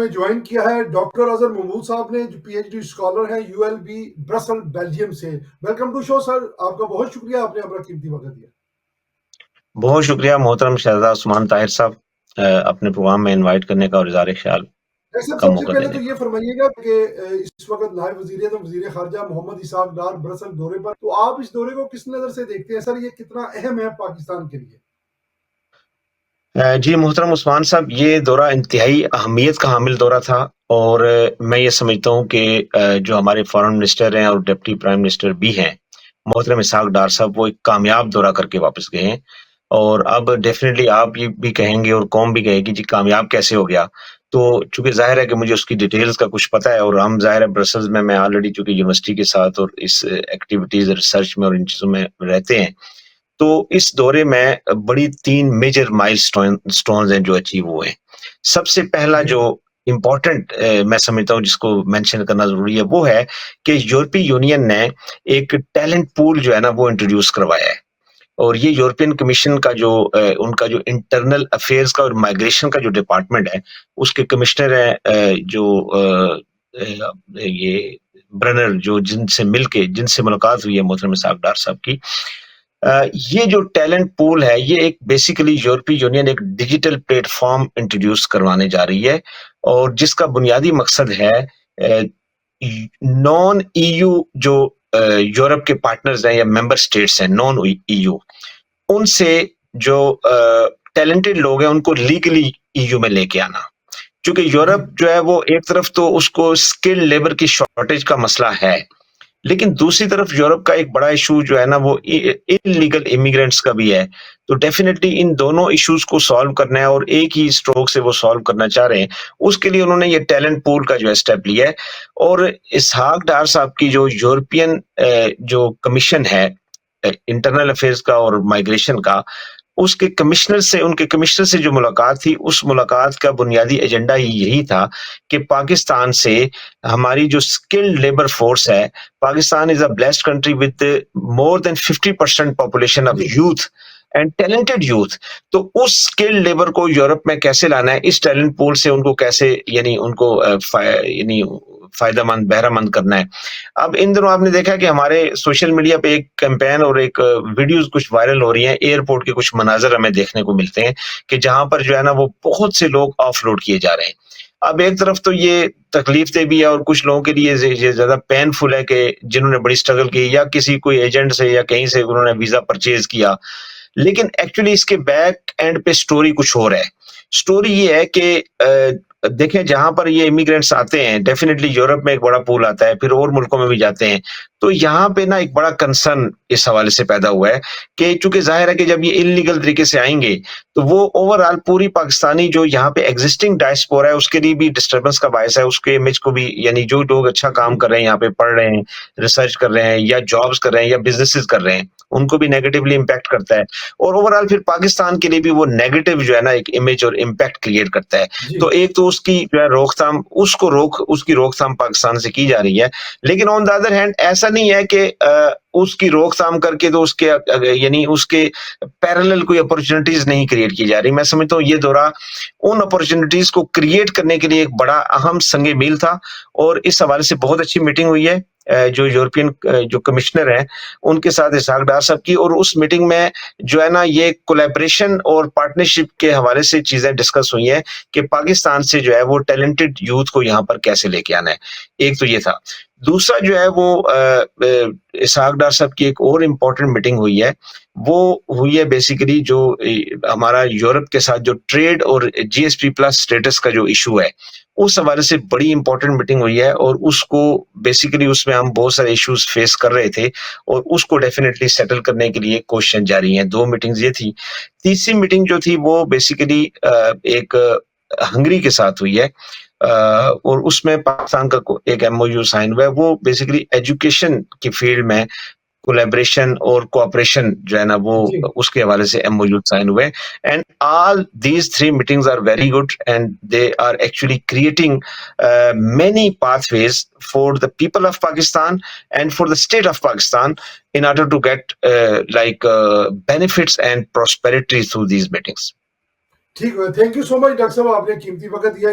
میں جوائن کیا ہے ڈاکٹر اظہر محمود صاحب نے جو پی ایچ ڈی اسکالر ہیں یو ایل بی برسل بیلجیم سے. ویلکم ٹو شو سر, آپ کا بہت شکریہ, آپ نے اپنا قیمتی وقت دیا. بہت شکریہ محترم شہزاد عثمان طاہر صاحب اپنے پروگرام میں انوائٹ کرنے کا اور اظہار خیال کا سب سے موقع پہلے دینے تو یہ کا. فرمائیے گا کہ اس وقت نائب وزیر اعظم وزیر خارجہ محمد اسحاق ڈار برسل دورے پر, تو آپ اس دورے کو کس نظر سے دیکھتے ہیں سر؟ یہ کتنا اہم ہے پاکستان کے لیے؟ جی محترم عثمان صاحب, یہ دورہ انتہائی اہمیت کا حامل دورہ تھا, اور میں یہ سمجھتا ہوں کہ جو ہمارے فارن منسٹر ہیں اور ڈپٹی پرائم منسٹر بھی ہیں محترم اسحاق ڈار صاحب, وہ ایک کامیاب دورہ کر کے واپس گئے ہیں. اور اب ڈیفینیٹلی آپ یہ بھی کہیں گے اور قوم بھی کہے گی جی کامیاب کیسے ہو گیا. تو چونکہ ظاہر ہے کہ مجھے اس کی ڈیٹیلز کا کچھ پتہ ہے, اور ہم ظاہر ہے برسلز میں آلریڈی چونکہ یونیورسٹی کے ساتھ اور اس ایکٹیویٹیز ریسرچ میں اور ان چیزوں میں رہتے ہیں, تو اس دورے میں بڑی 3 میجر مائل سٹونز ہیں جو اچیو ہوئے ہیں. سب سے پہلا جو امپورٹنٹ میں سمجھتا ہوں جس کو مینشن کرنا ضروری ہے وہ ہے کہ یورپی یونین نے ایک ٹیلنٹ پول جو ہے نا وہ انٹروڈیوس کروایا ہے. اور یہ یورپین کمیشن کا جو ان کا جو انٹرنل افیئرز کا اور مائگریشن کا جو ڈپارٹمنٹ ہے, اس کے کمشنر ہیں جو یہ برنر, جو جن سے ملاقات ہوئی ہے محترم اسحاق ڈار صاحب کی. یہ جو ٹیلنٹ پول ہے یہ ایک بیسیکلی یورپی یونین ایک ڈیجیٹل پلیٹ فارم انٹروڈیوس کروانے جا رہی ہے, اور جس کا بنیادی مقصد ہے نان ای یو جو یورپ کے پارٹنرز ہیں یا ممبر سٹیٹس ہیں نان ای یو, ان سے جو ٹیلنٹڈ لوگ ہیں ان کو لیگلی ای یو میں لے کے آنا. چونکہ یورپ جو ہے وہ ایک طرف تو اس کو اسکل لیبر کی شارٹیج کا مسئلہ ہے, لیکن دوسری طرف یورپ کا ایک بڑا ایشو جو ہے نا وہ انلیگل امیگرینٹس کا بھی ہے. تو ڈیفینیٹلی ان دونوں ایشوز کو سالو کرنا ہے, اور ایک ہی اسٹروک سے وہ سالو کرنا چاہ رہے ہیں. اس کے لیے انہوں نے یہ ٹیلنٹ پول کا جو اسٹیپ لیا ہے, اور اسحاق ڈار صاحب کی جو یورپین جو کمیشن ہے انٹرنل افیئرز کا اور مائگریشن کا, اس کے کمشنر سے ان کے کمشنر سے جو ملاقات تھی, اس ملاقات کا بنیادی ایجنڈا ہی یہی تھا کہ پاکستان سے ہماری جو اسکلڈ لیبر فورس ہے, Pakistan is a blessed country with more than 50% population of youth and talented youth. تو اس اسکلڈ لیبر کو یورپ میں کیسے لانا ہے, اس ٹیلنٹ پول سے ان کو کیسے یعنی ان کو فائدہ مند بہرہ مند کرنا ہے. اب ان دنوں آپ نے دیکھا کہ ہمارے سوشل میڈیا پہ ایک کیمپین اور ایک ویڈیوز کچھ وائرل ہو رہی ہیں, ایئرپورٹ کے کچھ مناظر ہمیں دیکھنے کو ملتے ہیں کہ جہاں پر جو ہے نا وہ بہت سے لوگ آف لوڈ کیے جا رہے ہیں. اب ایک طرف تو یہ تکلیف دہ بھی ہے, اور کچھ لوگوں کے لیے یہ زیادہ پین فل ہے کہ جنہوں نے بڑی سٹرگل کی یا کسی کوئی ایجنٹ سے یا کہیں سے انہوں نے ویزا پرچیز کیا, لیکن ایکچولی اس کے بیک اینڈ پہ سٹوری کچھ اور ہے. سٹوری یہ ہے کہ دیکھیں جہاں پر یہ امیگرینٹس آتے ہیں, ڈیفینیٹلی یورپ میں ایک بڑا پول آتا ہے, پھر اور ملکوں میں بھی جاتے ہیں, تو یہاں پہ نا ایک بڑا کنسرن اس حوالے سے پیدا ہوا ہے کہ چونکہ ظاہر ہے کہ جب یہ انلیگل طریقے سے آئیں گے تو وہ اوور آل پوری پاکستانی جو یہاں پہ ایگزسٹنگ ڈائسپورا ہے اس کے لیے بھی ڈسٹربنس کا باعث ہے, اس کے امیج کو بھی, یعنی جو لوگ اچھا کام کر رہے ہیں یہاں پہ پڑھ رہے ہیں, ریسرچ کر رہے ہیں یا جابز کر رہے ہیں یا بزنسز کر رہے ہیں, ان کو بھی نیگیٹولی امپیکٹ کرتا ہے, اور اوور آل پھر پاکستان کے لیے بھی وہ نیگیٹو جو ہے نا ایک امیج اور امپیکٹ کریٹ کرتا ہے. تو ایک تو اس کی جو ہے روک تھام, اس کی روک تھام پاکستان سے کی جا رہی ہے, لیکن آن دا ادر ہینڈ ایسا نہیں ہے کہ اس کی روک تھام کر کے تو اس کے یعنی اس کے پیرالل کوئی اپرچونٹیز نہیں کریٹ کی جا رہی. میں سمجھتا ہوں یہ دورہ ان اپرچونٹیز کو کریٹ کرنے کے لیے ایک بڑا اہم سنگ میل تھا, اور اس حوالے سے بہت اچھی میٹنگ ہوئی ہے جو یورپین جو کمشنر ہیں ان کے ساتھ اسحاق ڈار صاحب کی, اور اس میٹنگ میں جو ہے نا یہ کولیبریشن اور پارٹنرشپ کے حوالے سے چیزیں ڈسکس ہوئی ہیں کہ پاکستان سے جو ہے وہ ٹیلنٹڈ یوتھ کو یہاں پر کیسے لے کے آنا ہے. ایک تو یہ تھا. دوسرا جو ہے وہ اسحاق ڈار صاحب کی ایک اور امپورٹنٹ میٹنگ ہوئی ہے, وہ ہوئی ہے بیسیکلی جو ہمارا یورپ کے ساتھ جو ٹریڈ اور جی ایس پی پلس اسٹیٹس کا جو ایشو ہے اس حوالے سے بڑی امپورٹنٹ میٹنگ ہوئی ہے, اور اس کو بیسیکلی اس میں ہم بہت سارے ایشوز فیس کر رہے تھے, اور اس کو ڈیفینیٹلی سیٹل کرنے کے لیے کوششیں جاری ہیں. 2 میٹنگز یہ تھی. تیسری میٹنگ جو تھی وہ بیسیکلی ایک ہنگری کے ساتھ ہوئی ہے, اور اس میں پاکستان کا ایک ایم او یو سائن ہوا ہے. وہ بیسیکلی ایجوکیشن کی فیلڈ میں کولیبریشن اور کوآپریشن جو ہے نا وہ اس کے حوالے سے ایم او یو سائن ہوئے. And all these 3 meetings are very good, and they are actually creating many pathways for the people of Pakistan and for the state of Pakistan in order to get benefits and prosperity through these meetings. ٹھیک ہے, thank you so much doctor صاحب, آپ نے قیمتی وقت دیا.